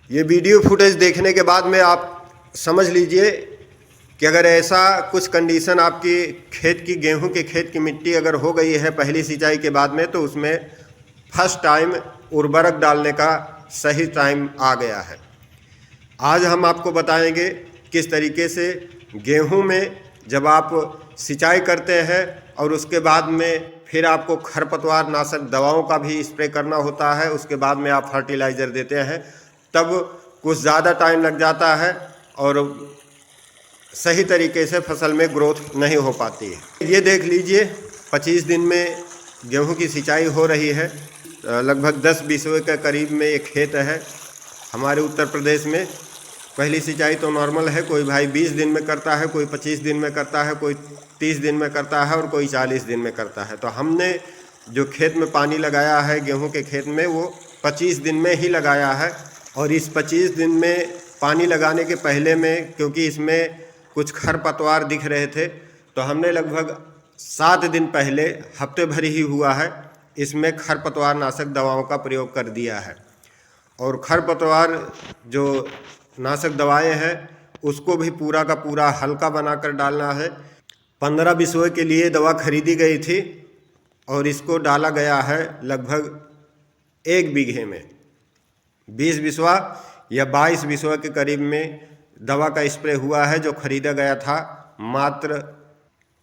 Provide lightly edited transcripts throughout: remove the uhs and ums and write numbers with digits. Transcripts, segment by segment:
ये video footage देखने के बाद में आप समझ लीजिए कि अगर ऐसा कुछ कंडीशन आपकी खेत की गेहूं के खेत की मिट्टी अगर हो गई है पहली सिंचाई के बाद में, तो उसमें फर्स्ट टाइम उर्वरक डालने का सही टाइम आ गया है। आज हम आपको बताएंगे किस तरीके से गेहूं में जब आप सिंचाई करते हैं और उसके बाद में फिर आपको खरपतवार नाशक दवाओं का भी स्प्रे करना होता है, उसके बाद में आप फर्टिलाइज़र देते हैं, तब कुछ ज़्यादा टाइम लग जाता है और सही तरीके से फसल में ग्रोथ नहीं हो पाती है। ये देख लीजिए 25 दिन में गेहूं की सिंचाई हो रही है। लगभग 10 बीसवे के करीब में एक खेत है हमारे उत्तर प्रदेश में। पहली सिंचाई तो नॉर्मल है, कोई भाई 20 दिन में करता है, कोई 25 दिन में करता है, कोई 30 दिन में करता है और कोई 40 दिन में करता है। तो हमने जो खेत में पानी लगाया है गेहूं के खेत में वो 25 दिन में ही लगाया है। और इस 25 दिन में पानी लगाने के पहले में क्योंकि इसमें कुछ खरपतवार दिख रहे थे, तो हमने लगभग 7 दिन पहले, हफ्ते भर ही हुआ है, इसमें खरपतवार नाशक दवाओं का प्रयोग कर दिया है। और खरपतवार जो नाशक दवाएं हैं उसको भी पूरा का पूरा हल्का बनाकर डालना है। 15 बिस्वे के लिए दवा खरीदी गई थी और इसको डाला गया है लगभग 1 बीघे में। 20 बिस्वा या 22 बिस्वा के करीब में दवा का स्प्रे हुआ है, जो खरीदा गया था मात्र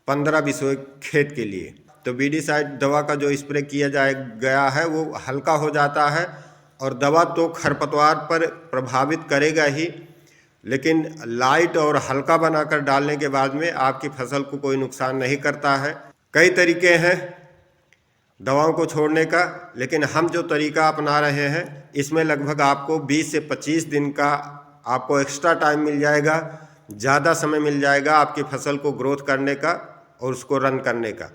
15 बिस्वे खेत के लिए। तो बीडीसाइड दवा का जो स्प्रे किया गया है वो हल्का हो जाता है और दवा तो खरपतवार पर प्रभावित करेगा ही, लेकिन लाइट और हल्का बनाकर डालने के बाद में आपकी फसल को कोई नुकसान नहीं करता है। कई तरीके हैं दवाओं को छोड़ने का, लेकिन हम जो तरीका अपना रहे हैं इसमें लगभग आपको 20 से 25 दिन का आपको एक्स्ट्रा टाइम मिल जाएगा, ज़्यादा समय मिल जाएगा आपकी फसल को ग्रोथ करने का और उसको रन करने का।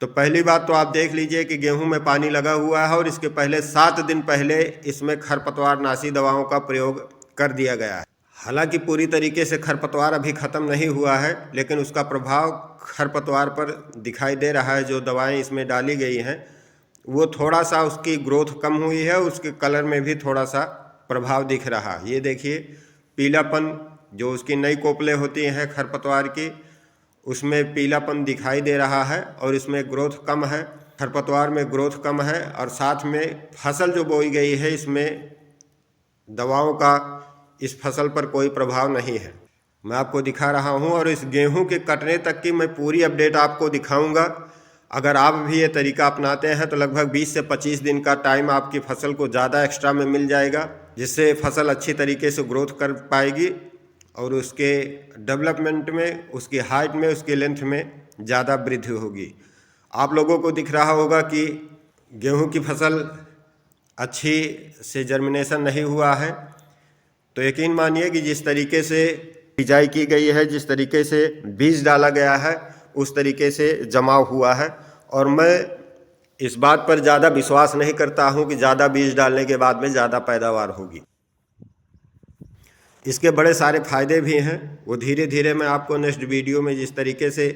तो पहली बात तो आप देख लीजिए कि गेहूं में पानी लगा हुआ है और इसके पहले 7 दिन पहले इसमें खरपतवार नाशी दवाओं का प्रयोग कर दिया गया है। हालांकि पूरी तरीके से खरपतवार अभी ख़त्म नहीं हुआ है, लेकिन उसका प्रभाव खरपतवार पर दिखाई दे रहा है। जो दवाएं इसमें डाली गई हैं वो थोड़ा सा उसकी ग्रोथ कम हुई है, उसके कलर में भी थोड़ा सा प्रभाव दिख रहा है। ये देखिए पीलापन, जो उसकी नई कोपलें होती हैं खरपतवार की, उसमें पीलापन दिखाई दे रहा है और इसमें ग्रोथ कम है, खरपतवार में ग्रोथ कम है। और साथ में फसल जो बोई गई है इसमें दवाओं का इस फसल पर कोई प्रभाव नहीं है। मैं आपको दिखा रहा हूं और इस गेहूं के कटने तक की मैं पूरी अपडेट आपको दिखाऊंगा। अगर आप भी ये तरीका अपनाते हैं तो लगभग 20 से 25 दिन का टाइम आपकी फसल को ज़्यादा एक्स्ट्रा में मिल जाएगा, जिससे फसल अच्छी तरीके से ग्रोथ कर पाएगी और उसके डेवलपमेंट में, उसकी हाइट में, उसकी लेंथ में ज़्यादा वृद्धि होगी। आप लोगों को दिख रहा होगा कि गेहूं की फसल अच्छी से जर्मिनेशन नहीं हुआ है, तो यकीन मानिए कि जिस तरीके से सिंचाई की गई है, जिस तरीके से बीज डाला गया है, उस तरीके से जमाव हुआ है। और मैं इस बात पर ज़्यादा विश्वास नहीं करता हूं कि ज़्यादा बीज डालने के बाद में ज़्यादा पैदावार होगी। इसके बड़े सारे फ़ायदे भी हैं, वो धीरे धीरे मैं आपको नेक्स्ट वीडियो में, जिस तरीके से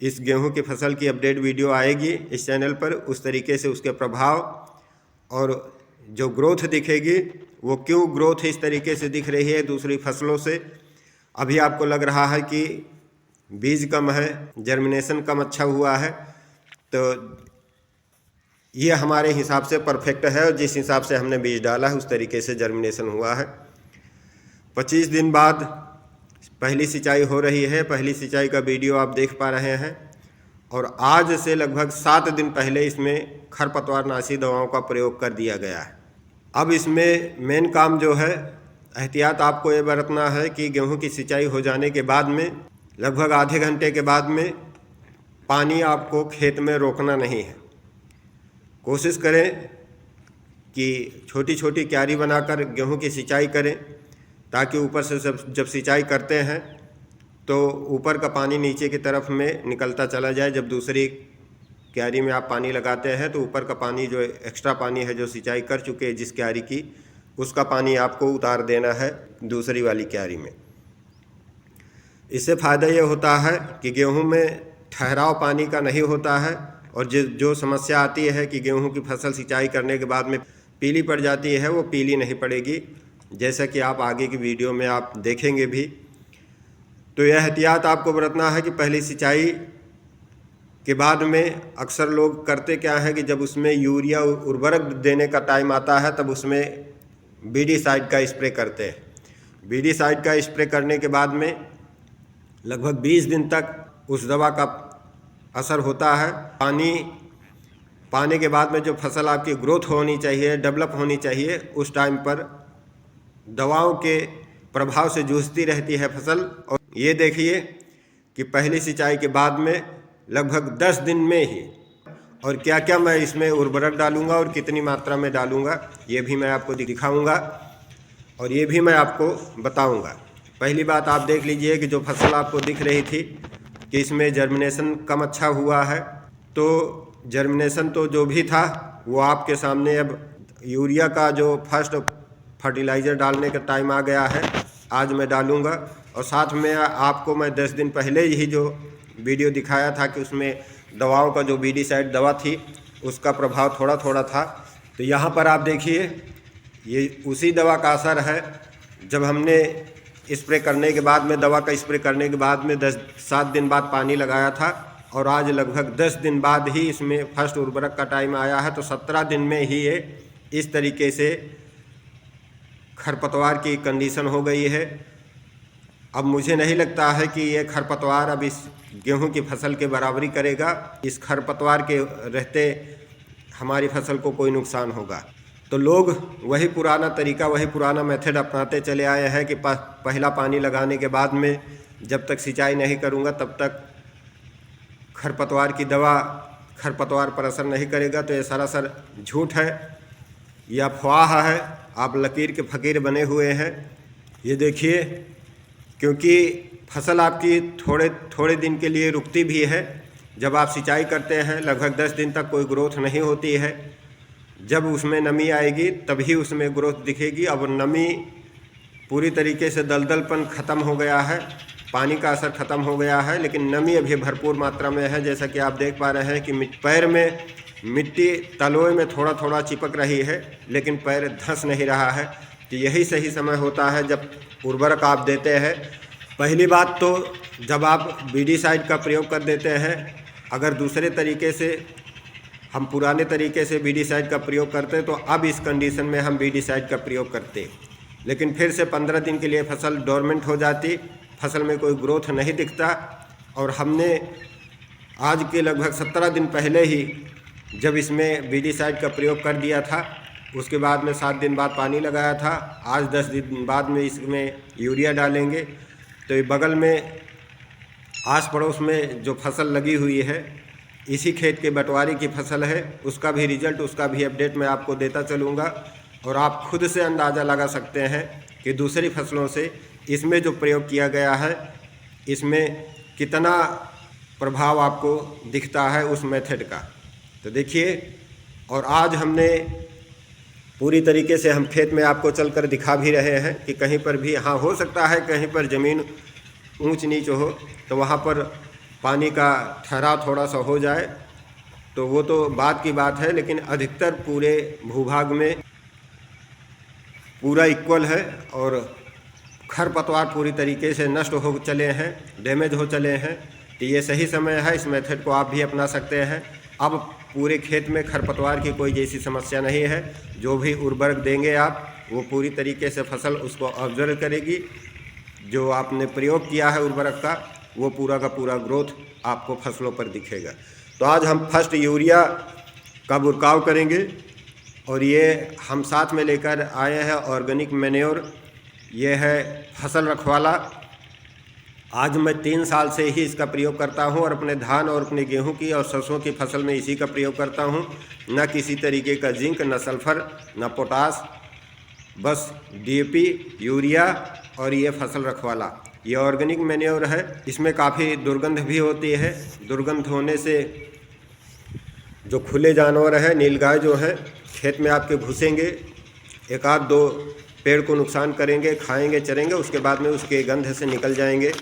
इस गेहूं की फसल की अपडेट वीडियो आएगी इस चैनल पर, उस तरीके से उसके प्रभाव और जो ग्रोथ दिखेगी, वो क्यों ग्रोथ इस तरीके से दिख रही है दूसरी फसलों से। अभी आपको लग रहा है कि बीज कम है, जर्मिनेशन कम अच्छा हुआ है, तो ये हमारे हिसाब से परफेक्ट है और जिस हिसाब से हमने बीज डाला है उस तरीके से जर्मिनेशन हुआ है। 25 दिन बाद पहली सिंचाई हो रही है, पहली सिंचाई का वीडियो आप देख पा रहे हैं। और आज से लगभग 7 दिन पहले इसमें खरपतवार नाशी दवाओं का प्रयोग कर दिया गया है। अब इसमें मेन काम जो है, एहतियात आपको ये बरतना है कि गेहूं की सिंचाई हो जाने के बाद में लगभग आधे घंटे के बाद में पानी आपको खेत में रोकना नहीं है। कोशिश करें कि छोटी छोटी क्यारी बनाकर गेहूं की सिंचाई करें, ताकि ऊपर से जब सिंचाई करते हैं तो ऊपर का पानी नीचे की तरफ में निकलता चला जाए। जब दूसरी क्यारी में आप पानी लगाते हैं तो ऊपर का पानी, जो एक्स्ट्रा पानी है जो सिंचाई कर चुके हैं जिस क्यारी की, उसका पानी आपको उतार देना है दूसरी वाली क्यारी में। इससे फ़ायदा ये होता है कि गेहूं में ठहराव पानी का नहीं होता है और जो समस्या आती है कि गेहूं की फसल सिंचाई करने के बाद में पीली पड़ जाती है, वो पीली नहीं पड़ेगी। जैसा कि आप आगे की वीडियो में आप देखेंगे भी। तो यह एहतियात आपको बरतना है कि पहली सिंचाई के बाद में अक्सर लोग करते क्या है कि जब उसमें यूरिया उर्वरक देने का टाइम आता है तब उसमें बीडीसाइड का स्प्रे करते हैं। बीडीसाइड का स्प्रे करने के बाद में लगभग 20 दिन तक उस दवा का असर होता है। पाने के बाद में जो फसल आपकी ग्रोथ होनी चाहिए, डेवलप होनी चाहिए, उस टाइम पर दवाओं के प्रभाव से जूझती रहती है फसल। और ये देखिए कि पहली सिंचाई के बाद में लगभग 10 दिन में ही, और क्या क्या मैं इसमें उर्वरक डालूंगा और कितनी मात्रा में डालूंगा ये भी मैं आपको दिखाऊंगा और ये भी मैं आपको बताऊंगा। पहली बात आप देख लीजिए कि जो फसल आपको दिख रही थी कि इसमें जर्मिनेशन कम अच्छा हुआ है, तो जर्मिनेशन तो जो भी था वो आपके सामने। अब यूरिया का जो फर्स्ट फर्टिलाइज़र डालने का टाइम आ गया है, आज मैं डालूंगा। और साथ में आपको मैं 10 दिन पहले ही जो वीडियो दिखाया था कि उसमें दवाओं का जो बीडीसाइड दवा थी उसका प्रभाव थोड़ा थोड़ा था। तो यहाँ पर आप देखिए ये उसी दवा का असर है। जब हमने स्प्रे करने के बाद में, दवा का स्प्रे करने के बाद में 7 दिन बाद पानी लगाया था और आज लगभग 10 दिन बाद ही इसमें फर्स्ट उर्वरक का टाइम आया है। तो 17 दिन में ही ये इस तरीके से खरपतवार की कंडीशन हो गई है। अब मुझे नहीं लगता है कि ये खरपतवार अब इस गेहूं की फसल के बराबरी करेगा। इस खरपतवार के रहते हमारी फसल को कोई नुकसान होगा। तो लोग वही पुराना तरीका, वही पुराना मेथड अपनाते चले आए हैं कि पहला पानी लगाने के बाद में जब तक सिंचाई नहीं करूंगा तब तक खरपतवार की दवा खरपतवार पर असर नहीं करेगा। तो ये सरासर झूठ है, यह अफवाह है। आप लकीर के फ़कीर बने हुए हैं। ये देखिए, क्योंकि फसल आपकी थोड़े दिन के लिए रुकती भी है। जब आप सिंचाई करते हैं लगभग 10 दिन तक कोई ग्रोथ नहीं होती है। जब उसमें नमी आएगी तभी उसमें ग्रोथ दिखेगी। अब नमी पूरी तरीके से दलदलपन ख़त्म हो गया है, पानी का असर ख़त्म हो गया है, लेकिन नमी अभी भरपूर मात्रा में है। जैसा कि आप देख पा रहे हैं कि पैर में मिट्टी तलोए में थोड़ा थोड़ा चिपक रही है, लेकिन पैर धंस नहीं रहा है। तो यही सही समय होता है जब उर्वरक आप देते हैं। पहली बात तो जब आप बीडीसाइड का प्रयोग कर देते हैं, अगर दूसरे तरीके से हम पुराने तरीके से बीडीसाइड का प्रयोग करते हैं तो अब इस कंडीशन में हम बीडीसाइड का प्रयोग करते, लेकिन फिर से 15 दिन के लिए फसल डोरमेंट हो जाती, फसल में कोई ग्रोथ नहीं दिखता। और हमने आज के लगभग 17 दिन पहले ही जब इसमें बीडीसाइड का प्रयोग कर दिया था, उसके बाद में 7 दिन बाद पानी लगाया था। आज 10 दिन बाद में इसमें यूरिया डालेंगे। तो ये बगल में आस पड़ोस में जो फसल लगी हुई है, इसी खेत के बंटवारे की फसल है, उसका भी रिजल्ट, उसका भी अपडेट मैं आपको देता चलूँगा। और आप खुद से अंदाज़ा लगा सकते हैं कि दूसरी फसलों से इसमें जो प्रयोग किया गया है इसमें कितना प्रभाव आपको दिखता है उस मेथड का। तो देखिए, और आज हमने पूरी तरीके से हम खेत में आपको चलकर दिखा भी रहे हैं कि कहीं पर भी, हाँ, हो सकता है कहीं पर ज़मीन ऊंच नीच हो तो वहाँ पर पानी का ठहराव थोड़ा सा हो जाए, तो वो तो बात की बात है, लेकिन अधिकतर पूरे भूभाग में पूरा इक्वल है और खरपतवार पूरी तरीके से नष्ट हो चले हैं, डैमेज हो चले हैं। तो ये सही समय है, इस मेथड को आप भी अपना सकते हैं। अब पूरे खेत में खरपतवार की कोई जैसी समस्या नहीं है। जो भी उर्वरक देंगे आप, वो पूरी तरीके से फसल उसको ऑब्जर्व करेगी। जो आपने प्रयोग किया है उर्वरक का, वो पूरा का पूरा ग्रोथ आपको फसलों पर दिखेगा। तो आज हम फर्स्ट यूरिया का बुरकाव करेंगे और ये हम साथ में लेकर आए हैं ऑर्गेनिक मैन्योर। ये है फसल रखवाला। आज मैं 3 साल से ही इसका प्रयोग करता हूं और अपने धान और अपने गेहूं की और सरसों की फसल में इसी का प्रयोग करता हूं। न किसी तरीके का जिंक, न सल्फर, न पोटास, बस डीएपी, यूरिया और ये फसल रखवाला। ये ऑर्गेनिक मैन्योर है। इसमें काफ़ी दुर्गंध भी होती है। दुर्गंध होने से जो खुले जानवर हैं, नीलगाय जो हैं, खेत में आपके घुसेंगे, 1-2 पेड़ को नुकसान करेंगे, खाएंगे, चरेंगे, उसके बाद में उसके गंध से निकल जाएंगे।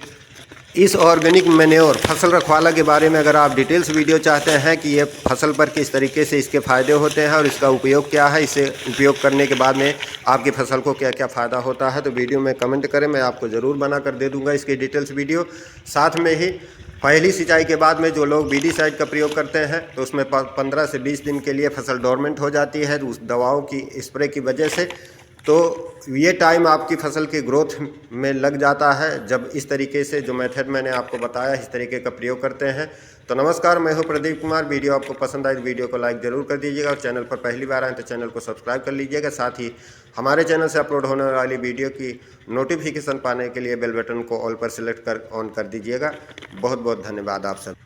इस ऑर्गेनिक मैन्योर फसल रखवाला के बारे में अगर आप डिटेल्स वीडियो चाहते हैं कि ये फसल पर किस तरीके से इसके फ़ायदे होते हैं और इसका उपयोग क्या है, इसे उपयोग करने के बाद में आपकी फसल को क्या क्या फ़ायदा होता है, तो वीडियो में कमेंट करें, मैं आपको ज़रूर बना कर दे दूँगा इसकी डिटेल्स वीडियो। साथ में ही पहली सिंचाई के बाद में जो लोग वीडीसाइड का प्रयोग करते हैं तो उसमें 15 से 20 दिन के लिए फसल डोरमेंट हो जाती है उस दवाओं की स्प्रे की वजह से। तो ये टाइम आपकी फसल की ग्रोथ में लग जाता है जब इस तरीके से जो मेथड मैंने आपको बताया इस तरीके का प्रयोग करते हैं। तो नमस्कार, मैं हूं प्रदीप कुमार। वीडियो आपको पसंद आए तो वीडियो को लाइक ज़रूर कर दीजिएगा और चैनल पर पहली बार आए तो चैनल को सब्सक्राइब कर लीजिएगा। साथ ही हमारे चैनल से अपलोड होने वाली वीडियो की नोटिफिकेशन पाने के लिए बेल बटन को ऑल पर सिलेक्ट कर ऑन कर दीजिएगा। बहुत बहुत धन्यवाद आप सब।